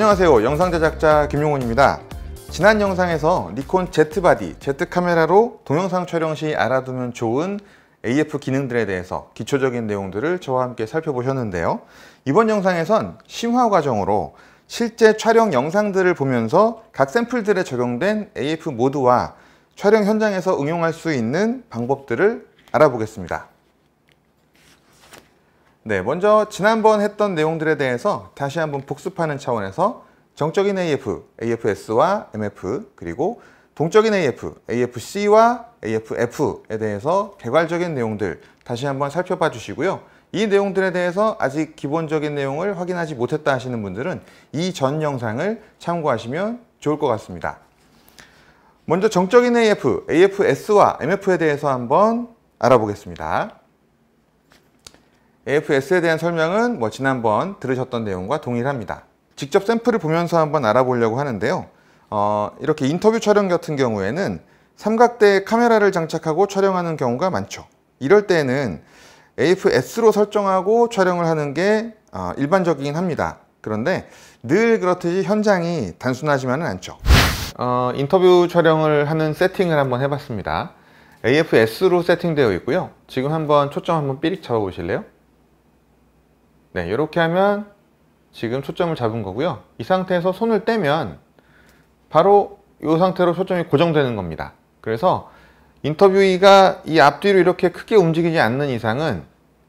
안녕하세요. 영상제작자 김용훈입니다. 지난 영상에서 니콘 Z바디, Z카메라로 동영상 촬영 시 알아두면 좋은 AF 기능들에 대해서 기초적인 내용들을 저와 함께 살펴보셨는데요. 이번 영상에선 심화 과정으로 실제 촬영 영상들을 보면서 각 샘플들에 적용된 AF 모드와 촬영 현장에서 응용할 수 있는 방법들을 알아보겠습니다. 네, 먼저 지난번 했던 내용들에 대해서 다시 한번 복습하는 차원에서 정적인 AF, AF-S와 MF, 그리고 동적인 AF, AF-C와 AF-F에 대해서 개괄적인 내용들 다시 한번 살펴봐 주시고요. 이 내용들에 대해서 아직 기본적인 내용을 확인하지 못했다 하시는 분들은 이 전 영상을 참고하시면 좋을 것 같습니다. 먼저 정적인 AF, AF-S와 MF에 대해서 한번 알아보겠습니다. AF-S에 대한 설명은 지난번 들으셨던 내용과 동일합니다. 직접 샘플을 보면서 한번 알아보려고 하는데요. 이렇게 인터뷰 촬영 같은 경우에는 삼각대에 카메라를 장착하고 촬영하는 경우가 많죠. 이럴 때는 AF-S로 설정하고 촬영을 하는 게 일반적이긴 합니다. 그런데 늘 그렇듯이 현장이 단순하지만은 않죠. 인터뷰 촬영을 하는 세팅을 한번 해봤습니다. AF-S로 세팅되어 있고요. 지금 한번 초점 한번 삐릭 잡아보실래요? 네, 이렇게 하면 지금 초점을 잡은 거고요. 이 상태에서 손을 떼면 바로 이 상태로 초점이 고정되는 겁니다. 그래서 인터뷰이가 이 앞뒤로 이렇게 크게 움직이지 않는 이상은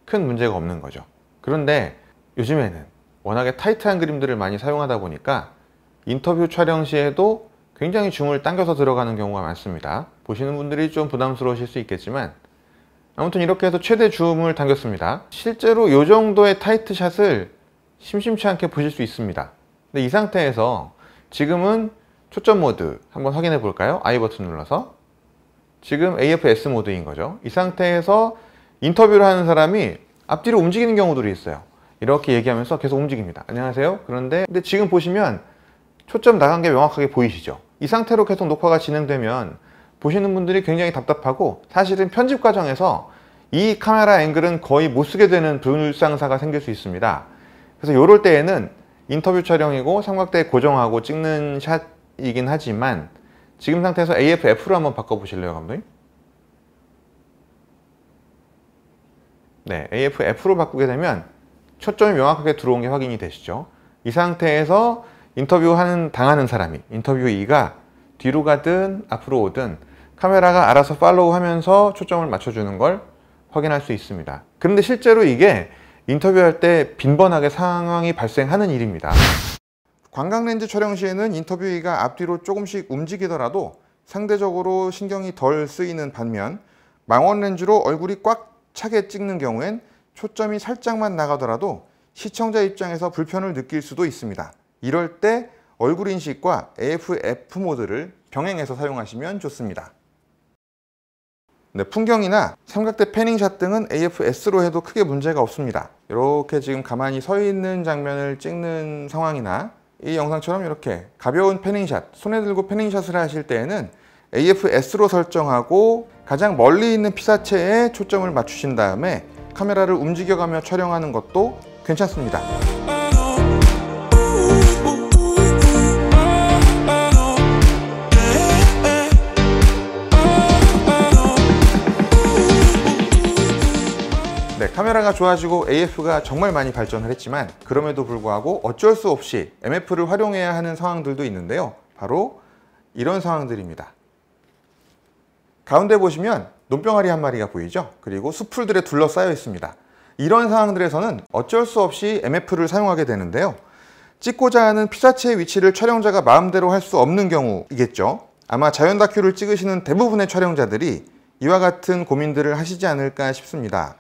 큰 문제가 없는 거죠. 그런데 요즘에는 워낙에 타이트한 그림들을 많이 사용하다 보니까 인터뷰 촬영 시에도 굉장히 줌을 당겨서 들어가는 경우가 많습니다. 보시는 분들이 좀 부담스러우실 수 있겠지만 아무튼 이렇게 해서 최대 줌을 당겼습니다. 실제로 이 정도의 타이트 샷을 심심치 않게 보실 수 있습니다. 근데 이 상태에서 지금은 초점 모드 한번 확인해 볼까요? I 버튼 눌러서 지금 AF-S 모드인 거죠. 이 상태에서 인터뷰를 하는 사람이 앞뒤로 움직이는 경우들이 있어요. 이렇게 얘기하면서 계속 움직입니다. 안녕하세요. 근데 지금 보시면 초점 나간 게 명확하게 보이시죠? 이 상태로 계속 녹화가 진행되면 보시는 분들이 굉장히 답답하고 사실은 편집 과정에서 이 카메라 앵글은 거의 못 쓰게 되는 불상사가 생길 수 있습니다. 그래서 이럴 때에는 인터뷰 촬영이고 삼각대에 고정하고 찍는 샷이긴 하지만 지금 상태에서 AF-F로 한번 바꿔보실래요, 감독님? 네, AF-F로 바꾸게 되면 초점이 명확하게 들어온 게 확인이 되시죠. 이 상태에서 당하는 사람이, 인터뷰이가 뒤로 가든 앞으로 오든 카메라가 알아서 팔로우 하면서 초점을 맞춰주는 걸 확인할 수 있습니다. 그런데 실제로 이게 인터뷰할 때 빈번하게 상황이 발생하는 일입니다. 광각렌즈 촬영 시에는 인터뷰이가 앞뒤로 조금씩 움직이더라도 상대적으로 신경이 덜 쓰이는 반면 망원렌즈로 얼굴이 꽉 차게 찍는 경우엔 초점이 살짝만 나가더라도 시청자 입장에서 불편을 느낄 수도 있습니다. 이럴 때 얼굴 인식과 AF-F 모드를 병행해서 사용하시면 좋습니다. 네, 풍경이나 삼각대 패닝샷 등은 AF-S로 해도 크게 문제가 없습니다. 이렇게 지금 가만히 서 있는 장면을 찍는 상황이나 이 영상처럼 이렇게 가벼운 패닝샷, 손에 들고 패닝샷을 하실 때에는 AF-S로 설정하고 가장 멀리 있는 피사체에 초점을 맞추신 다음에 카메라를 움직여가며 촬영하는 것도 괜찮습니다. 네, 카메라가 좋아지고 AF가 정말 많이 발전을 했지만 그럼에도 불구하고 어쩔 수 없이 MF를 활용해야 하는 상황들도 있는데요. 바로 이런 상황들입니다. 가운데 보시면 논병아리 한 마리가 보이죠? 그리고 숲풀들에 둘러싸여 있습니다. 이런 상황들에서는 어쩔 수 없이 MF를 사용하게 되는데요. 찍고자 하는 피사체의 위치를 촬영자가 마음대로 할 수 없는 경우이겠죠. 아마 자연 다큐를 찍으시는 대부분의 촬영자들이 이와 같은 고민들을 하시지 않을까 싶습니다.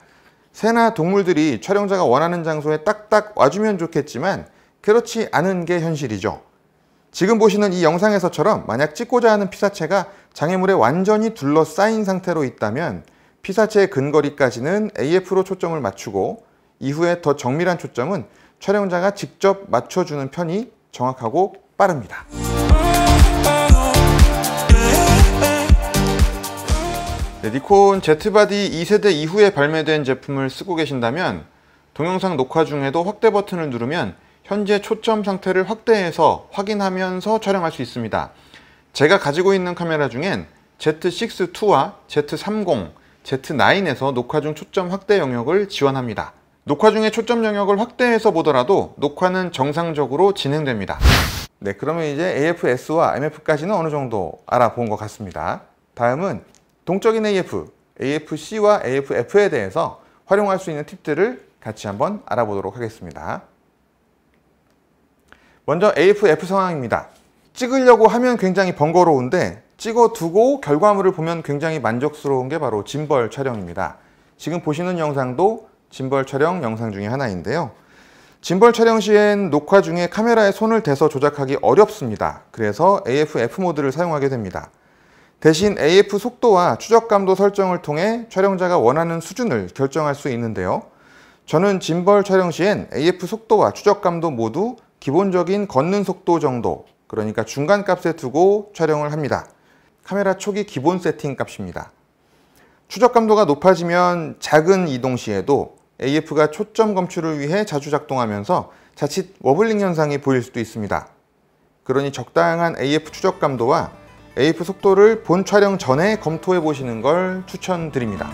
새나 동물들이 촬영자가 원하는 장소에 딱딱 와주면 좋겠지만 그렇지 않은 게 현실이죠. 지금 보시는 이 영상에서처럼 만약 찍고자 하는 피사체가 장애물에 완전히 둘러싸인 상태로 있다면 피사체의 근거리까지는 AF로 초점을 맞추고 이후에 더 정밀한 초점은 촬영자가 직접 맞춰주는 편이 정확하고 빠릅니다. 네, 니콘 Z바디 2세대 이후에 발매된 제품을 쓰고 계신다면 동영상 녹화 중에도 확대 버튼을 누르면 현재 초점 상태를 확대해서 확인하면서 촬영할 수 있습니다. 제가 가지고 있는 카메라 중엔 Z6-2와 Z30, Z9에서 녹화 중 초점 확대 영역을 지원합니다. 녹화 중에 초점 영역을 확대해서 보더라도 녹화는 정상적으로 진행됩니다. 네, 그러면 이제 AF-S와 MF까지는 어느 정도 알아본 것 같습니다. 다음은 동적인 AF, AF-C와 AF-F에 대해서 활용할 수 있는 팁들을 같이 한번 알아보도록 하겠습니다. 먼저 AF-F 상황입니다. 찍으려고 하면 굉장히 번거로운데 찍어두고 결과물을 보면 굉장히 만족스러운 게 바로 짐벌 촬영입니다. 지금 보시는 영상도 짐벌 촬영 영상 중에 하나인데요. 짐벌 촬영 시엔 녹화 중에 카메라에 손을 대서 조작하기 어렵습니다. 그래서 AF-F 모드를 사용하게 됩니다. 대신 AF 속도와 추적감도 설정을 통해 촬영자가 원하는 수준을 결정할 수 있는데요. 저는 짐벌 촬영 시엔 AF 속도와 추적감도 모두 기본적인 걷는 속도 정도, 그러니까 중간 값에 두고 촬영을 합니다. 카메라 초기 기본 세팅 값입니다. 추적감도가 높아지면 작은 이동 시에도 AF가 초점 검출을 위해 자주 작동하면서 자칫 워블링 현상이 보일 수도 있습니다. 그러니 적당한 AF 추적감도와 AF 속도를 본 촬영 전에 검토해 보시는 걸 추천드립니다.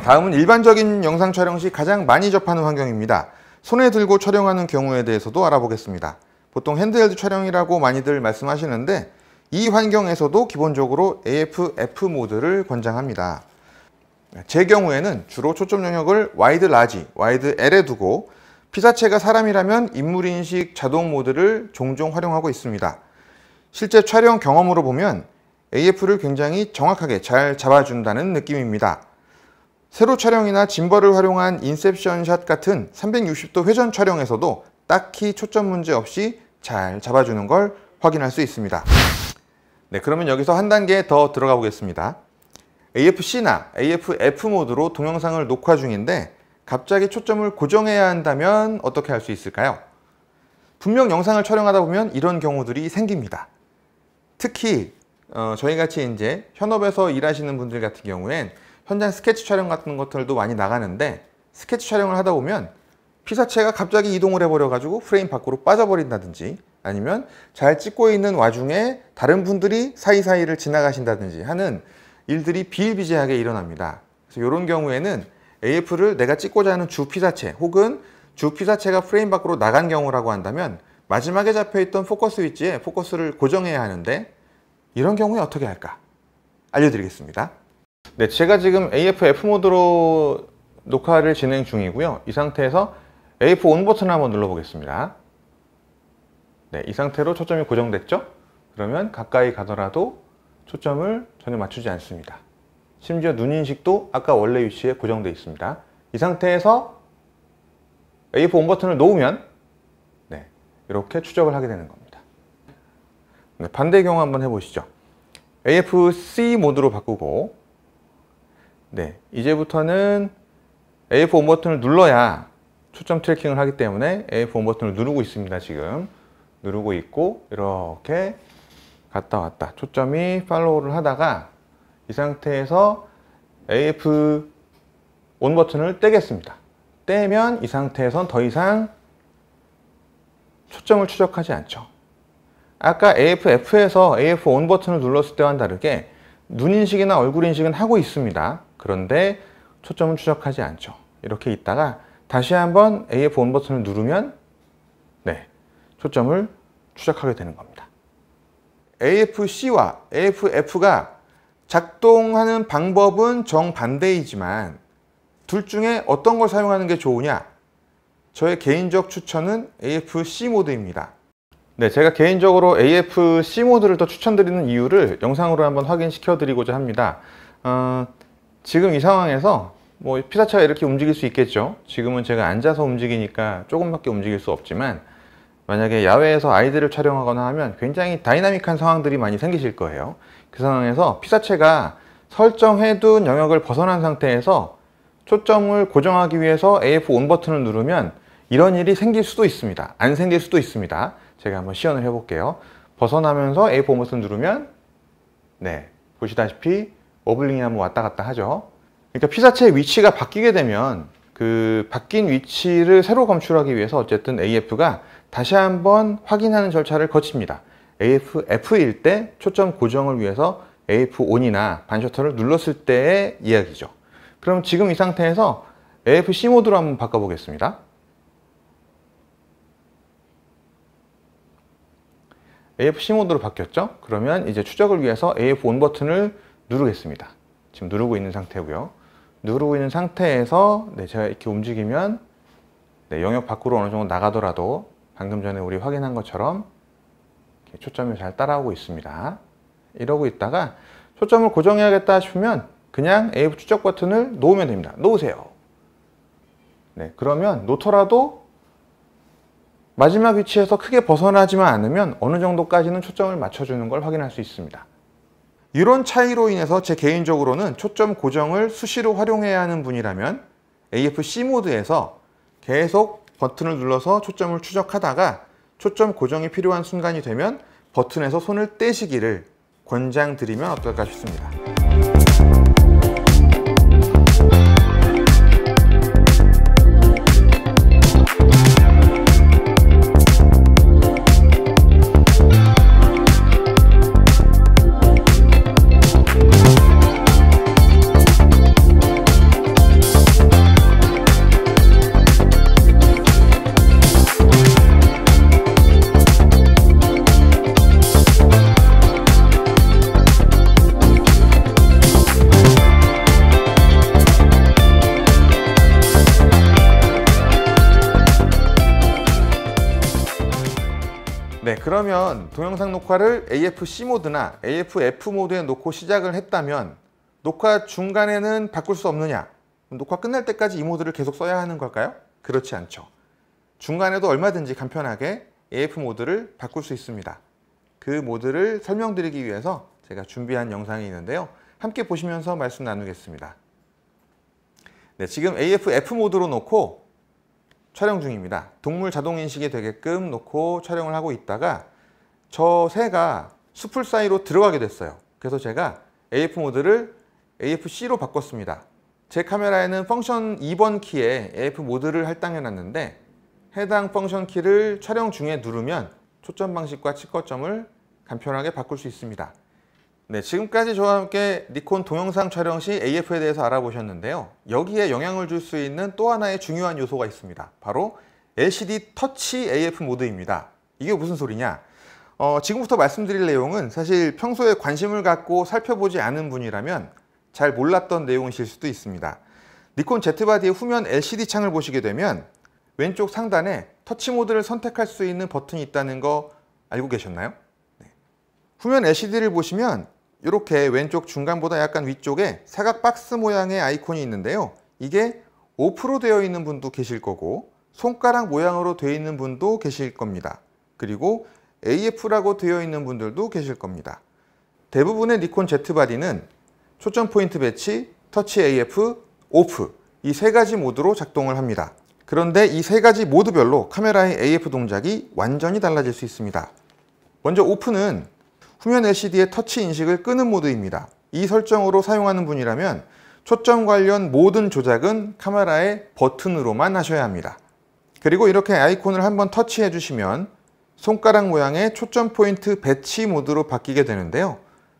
다음은 일반적인 영상 촬영 시 가장 많이 접하는 환경입니다. 손에 들고 촬영하는 경우에 대해서도 알아보겠습니다. 보통 핸드헬드 촬영이라고 많이들 말씀하시는데 이 환경에서도 기본적으로 AF-F 모드를 권장합니다. 제 경우에는 주로 초점 영역을 와이드 라지, 와이드 L에 두고 피사체가 사람이라면 인물인식 자동 모드를 종종 활용하고 있습니다. 실제 촬영 경험으로 보면 AF를 굉장히 정확하게 잘 잡아준다는 느낌입니다. 세로 촬영이나 짐벌을 활용한 인셉션 샷 같은 360도 회전 촬영에서도 딱히 초점 문제 없이 잘 잡아주는 걸 확인할 수 있습니다. 네, 그러면 여기서 한 단계 더 들어가 보겠습니다. AF-C나 AF-F 모드로 동영상을 녹화 중인데 갑자기 초점을 고정해야 한다면 어떻게 할 수 있을까요? 분명 영상을 촬영하다 보면 이런 경우들이 생깁니다. 특히 저희같이 이제 현업에서 일하시는 분들 같은 경우엔 현장 스케치 촬영 같은 것들도 많이 나가는데 스케치 촬영을 하다 보면 피사체가 갑자기 이동을 해버려 가지고 프레임 밖으로 빠져버린다든지 아니면 잘 찍고 있는 와중에 다른 분들이 사이사이를 지나가신다든지 하는 일들이 비일비재하게 일어납니다. 그래서 이런 경우에는 AF를 내가 찍고자 하는 주 피사체 혹은 주 피사체가 프레임 밖으로 나간 경우라고 한다면 마지막에 잡혀있던 포커스 위치에 포커스를 고정해야 하는데 이런 경우에 어떻게 할까? 알려드리겠습니다. 네, 제가 지금 AF-F 모드로 녹화를 진행 중이고요. 이 상태에서 AF 온 버튼을 한번 눌러보겠습니다. 네, 이 상태로 초점이 고정됐죠? 그러면 가까이 가더라도 초점을 전혀 맞추지 않습니다. 심지어 눈 인식도 아까 원래 위치에 고정되어 있습니다. 이 상태에서 AF 온 버튼을 놓으면 네, 이렇게 추적을 하게 되는 겁니다. 네, 반대의 경우 한번 해보시죠. AF-C 모드로 바꾸고 네, 이제부터는 AF 온 버튼을 눌러야 초점 트래킹을 하기 때문에 AF 온 버튼을 누르고 있습니다. 지금 누르고 있고 이렇게 갔다 왔다 초점이 팔로우를 하다가 이 상태에서 AF 온 버튼을 떼겠습니다. 떼면 이 상태에선 더 이상 초점을 추적하지 않죠. 아까 AF-F에서 AF 온 버튼을 눌렀을 때와는 다르게 눈 인식이나 얼굴 인식은 하고 있습니다. 그런데 초점은 추적하지 않죠. 이렇게 있다가 다시 한번 AF 온 버튼을 누르면 네, 초점을 추적하게 되는 겁니다. AF-C와 AF-F가 작동하는 방법은 정반대이지만 둘 중에 어떤 걸 사용하는 게 좋으냐? 저의 개인적 추천은 AF-C 모드입니다. 네, 제가 개인적으로 AF-C 모드를 더 추천드리는 이유를 영상으로 한번 확인시켜 드리고자 합니다. 지금 이 상황에서 뭐 피사체가 이렇게 움직일 수 있겠죠. 지금은 제가 앉아서 움직이니까 조금밖에 움직일 수 없지만 만약에 야외에서 아이들을 촬영하거나 하면 굉장히 다이나믹한 상황들이 많이 생기실 거예요. 그 상황에서 피사체가 설정해둔 영역을 벗어난 상태에서 초점을 고정하기 위해서 AF ON 버튼을 누르면 이런 일이 생길 수도 있습니다. 안 생길 수도 있습니다. 제가 한번 시연을 해볼게요. 벗어나면서 AF ON 버튼 누르면 네, 보시다시피 워블링이 한번 왔다 갔다 하죠. 그러니까 피사체의 위치가 바뀌게 되면 그 바뀐 위치를 새로 검출하기 위해서 어쨌든 AF가 다시 한번 확인하는 절차를 거칩니다. AF F일 때 초점 고정을 위해서 AF ON이나 반셔터를 눌렀을 때의 이야기죠. 그럼 지금 이 상태에서 AF C 모드로 한번 바꿔보겠습니다. AF C 모드로 바뀌었죠? 그러면 이제 추적을 위해서 AF ON 버튼을 누르겠습니다. 지금 누르고 있는 상태고요. 누르고 있는 상태에서 네, 제가 이렇게 움직이면 네, 영역 밖으로 어느 정도 나가더라도 방금 전에 우리 확인한 것처럼 초점이 잘 따라오고 있습니다. 이러고 있다가 초점을 고정해야겠다 싶으면 그냥 AF 추적 버튼을 놓으면 됩니다. 놓으세요. 네, 그러면 놓더라도 마지막 위치에서 크게 벗어나지만 않으면 어느 정도까지는 초점을 맞춰주는 걸 확인할 수 있습니다. 이런 차이로 인해서 제 개인적으로는 초점 고정을 수시로 활용해야 하는 분이라면 AF-C 모드에서 계속 버튼을 눌러서 초점을 추적하다가 초점 고정이 필요한 순간이 되면 버튼에서 손을 떼시기를 권장드리면 어떨까 싶습니다. 네, 그러면 동영상 녹화를 AF-C 모드나 AF-F 모드에 놓고 시작을 했다면 녹화 중간에는 바꿀 수 없느냐? 녹화 끝날 때까지 이 모드를 계속 써야 하는 걸까요? 그렇지 않죠. 중간에도 얼마든지 간편하게 AF 모드를 바꿀 수 있습니다. 그 모드를 설명드리기 위해서 제가 준비한 영상이 있는데요. 함께 보시면서 말씀 나누겠습니다. 네, 지금 AF-F 모드로 놓고 촬영 중입니다. 동물 자동인식이 되게끔 놓고 촬영을 하고 있다가 저 새가 수풀 사이로 들어가게 됐어요. 그래서 제가 AF 모드를 AF-C로 바꿨습니다. 제 카메라에는 펑션 2번 키에 AF 모드를 할당해 놨는데 해당 펑션 키를 촬영 중에 누르면 초점 방식과 치커점을 간편하게 바꿀 수 있습니다. 네, 지금까지 저와 함께 니콘 동영상 촬영 시 AF에 대해서 알아보셨는데요. 여기에 영향을 줄 수 있는 또 하나의 중요한 요소가 있습니다. 바로 LCD 터치 AF 모드입니다. 이게 무슨 소리냐? 지금부터 말씀드릴 내용은 사실 평소에 관심을 갖고 살펴보지 않은 분이라면 잘 몰랐던 내용이실 수도 있습니다. 니콘 Z바디의 후면 LCD 창을 보시게 되면 왼쪽 상단에 터치 모드를 선택할 수 있는 버튼이 있다는 거 알고 계셨나요? 네. 후면 LCD를 보시면 이렇게 왼쪽 중간보다 약간 위쪽에 사각 박스 모양의 아이콘이 있는데요. 이게 오프로 되어 있는 분도 계실 거고 손가락 모양으로 되어 있는 분도 계실 겁니다. 그리고 AF라고 되어 있는 분들도 계실 겁니다. 대부분의 니콘 Z바디는 초점 포인트 배치, 터치 AF, 오프 이 세 가지 모드로 작동을 합니다. 그런데 이 세 가지 모드별로 카메라의 AF 동작이 완전히 달라질 수 있습니다. 먼저 오프는 후면 LCD의 터치 인식을 끄는 모드입니다. 이 설정으로 사용하는 분이라면 초점 관련 모든 조작은 카메라의 버튼으로만 하셔야 합니다. 그리고 이렇게 아이콘을 한번 터치해 주시면 손가락 모양의 초점 포인트 배치 모드로 바뀌게 되는데요.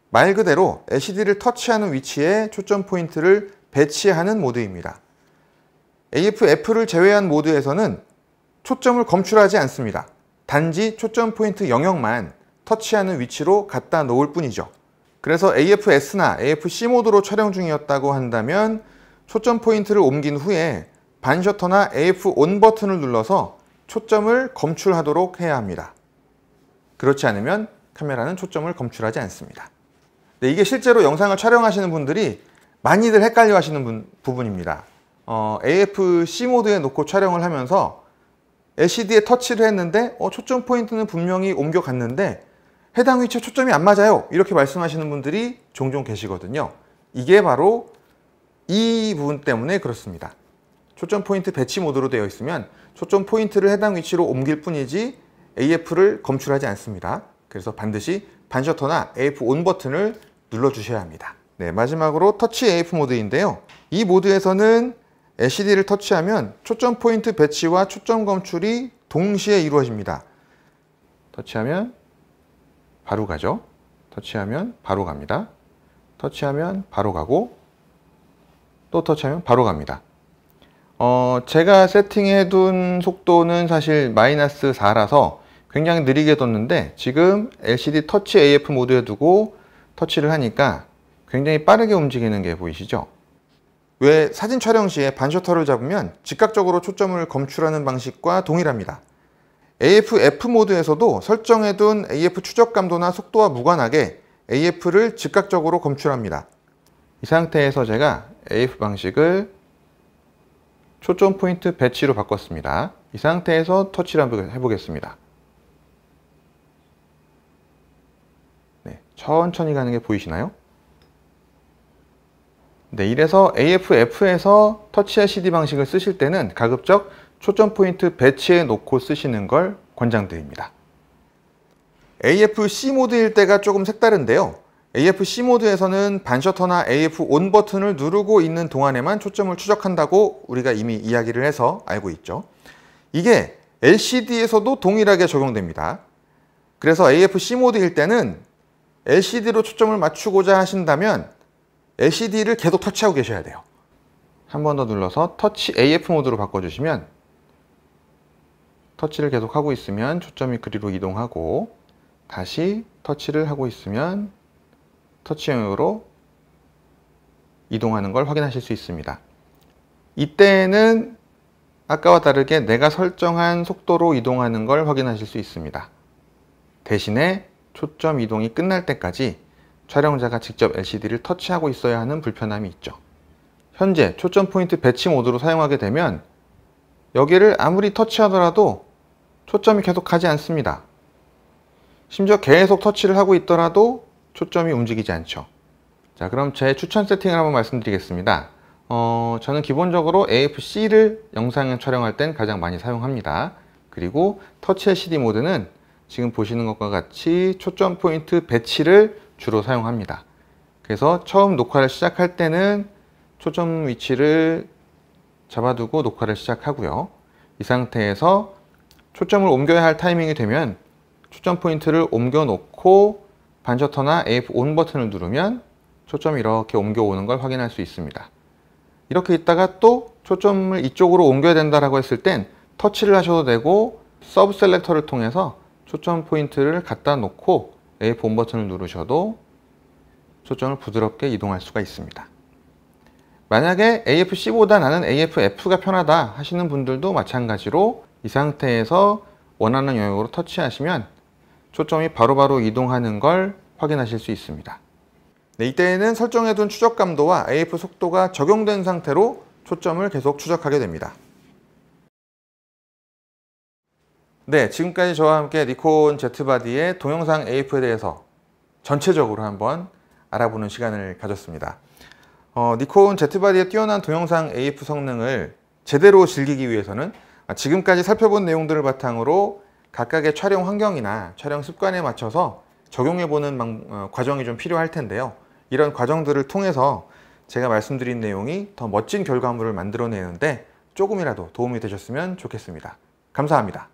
말 그대로 LCD를 터치하는 위치에 초점 포인트를 배치하는 모드입니다. AF-F를 제외한 모드에서는 초점을 검출하지 않습니다. 단지 초점 포인트 영역만 터치하는 위치로 갖다 놓을 뿐이죠. 그래서 AF-S나 AF-C 모드로 촬영 중이었다고 한다면 초점 포인트를 옮긴 후에 반셔터나 AF-ON 버튼을 눌러서 초점을 검출하도록 해야 합니다. 그렇지 않으면 카메라는 초점을 검출하지 않습니다. 네, 이게 실제로 영상을 촬영하시는 분들이 많이들 헷갈려 하시는 부분입니다. AF-C 모드에 놓고 촬영을 하면서 LCD에 터치를 했는데 초점 포인트는 분명히 옮겨갔는데 해당 위치에 초점이 안 맞아요. 이렇게 말씀하시는 분들이 종종 계시거든요. 이게 바로 이 부분 때문에 그렇습니다. 초점 포인트 배치 모드로 되어 있으면 초점 포인트를 해당 위치로 옮길 뿐이지 AF를 검출하지 않습니다. 그래서 반드시 반셔터나 AF 온 버튼을 눌러주셔야 합니다. 네, 마지막으로 터치 AF 모드인데요. 이 모드에서는 LCD를 터치하면 초점 포인트 배치와 초점 검출이 동시에 이루어집니다. 터치하면 바로 가죠. 터치하면 바로 갑니다. 터치하면 바로 가고 또 터치하면 바로 갑니다. 제가 세팅해 둔 속도는 사실 마이너스 4라서 굉장히 느리게 뒀는데 지금 LCD 터치 AF 모드에 두고 터치를 하니까 굉장히 빠르게 움직이는 게 보이시죠? 왜 사진 촬영 시에 반셔터를 잡으면 즉각적으로 초점을 검출하는 방식과 동일합니다. AF F 모드에서도 설정해 둔 AF 추적 감도나 속도와 무관하게 AF를 즉각적으로 검출합니다. 이 상태에서 제가 AF 방식을 초점 포인트 배치로 바꿨습니다. 이 상태에서 터치를 한번 해보겠습니다. 네, 천천히 가는 게 보이시나요? 네, 이래서 AF F에서 터치 LCD 방식을 쓰실 때는 가급적 초점 포인트 배치해 놓고 쓰시는 걸 권장드립니다. AF-C 모드일 때가 조금 색다른데요. AF-C 모드에서는 반셔터나 AF 온 버튼을 누르고 있는 동안에만 초점을 추적한다고 우리가 이미 이야기를 해서 알고 있죠. 이게 LCD에서도 동일하게 적용됩니다. 그래서 AF-C 모드일 때는 LCD로 초점을 맞추고자 하신다면 LCD를 계속 터치하고 계셔야 돼요. 한 번 더 눌러서 터치 AF 모드로 바꿔주시면 터치를 계속 하고 있으면 초점이 그리로 이동하고 다시 터치를 하고 있으면 터치 영역으로 이동하는 걸 확인하실 수 있습니다. 이때는 아까와 다르게 내가 설정한 속도로 이동하는 걸 확인하실 수 있습니다. 대신에 초점 이동이 끝날 때까지 촬영자가 직접 LCD를 터치하고 있어야 하는 불편함이 있죠. 현재 초점 포인트 배치 모드로 사용하게 되면 여기를 아무리 터치하더라도 초점이 계속 가지 않습니다. 심지어 계속 터치를 하고 있더라도 초점이 움직이지 않죠. 자, 그럼 제 추천 세팅을 한번 말씀드리겠습니다. 저는 기본적으로 AF-C를 영상 촬영할 땐 가장 많이 사용합니다. 그리고 터치 LCD 모드는 지금 보시는 것과 같이 초점 포인트 배치를 주로 사용합니다. 그래서 처음 녹화를 시작할 때는 초점 위치를 잡아두고 녹화를 시작하고요. 이 상태에서 초점을 옮겨야 할 타이밍이 되면 초점 포인트를 옮겨 놓고 반셔터나 AF 온 버튼을 누르면 초점이 이렇게 옮겨오는 걸 확인할 수 있습니다. 이렇게 있다가 또 초점을 이쪽으로 옮겨야 된다고 했을 땐 터치를 하셔도 되고 서브 셀렉터를 통해서 초점 포인트를 갖다 놓고 AF 온 버튼을 누르셔도 초점을 부드럽게 이동할 수가 있습니다. 만약에 AF-C보다 나는 AF-F가 편하다 하시는 분들도 마찬가지로 이 상태에서 원하는 영역으로 터치하시면 초점이 바로바로 이동하는 걸 확인하실 수 있습니다. 네, 이때에는 설정해둔 추적 감도와 AF 속도가 적용된 상태로 초점을 계속 추적하게 됩니다. 네, 지금까지 저와 함께 니콘 Z바디의 동영상 AF에 대해서 전체적으로 한번 알아보는 시간을 가졌습니다. 니콘 Z바디의 뛰어난 동영상 AF 성능을 제대로 즐기기 위해서는 지금까지 살펴본 내용들을 바탕으로 각각의 촬영 환경이나 촬영 습관에 맞춰서 적용해보는 과정이 좀 필요할 텐데요. 이런 과정들을 통해서 제가 말씀드린 내용이 더 멋진 결과물을 만들어내는데 조금이라도 도움이 되셨으면 좋겠습니다. 감사합니다.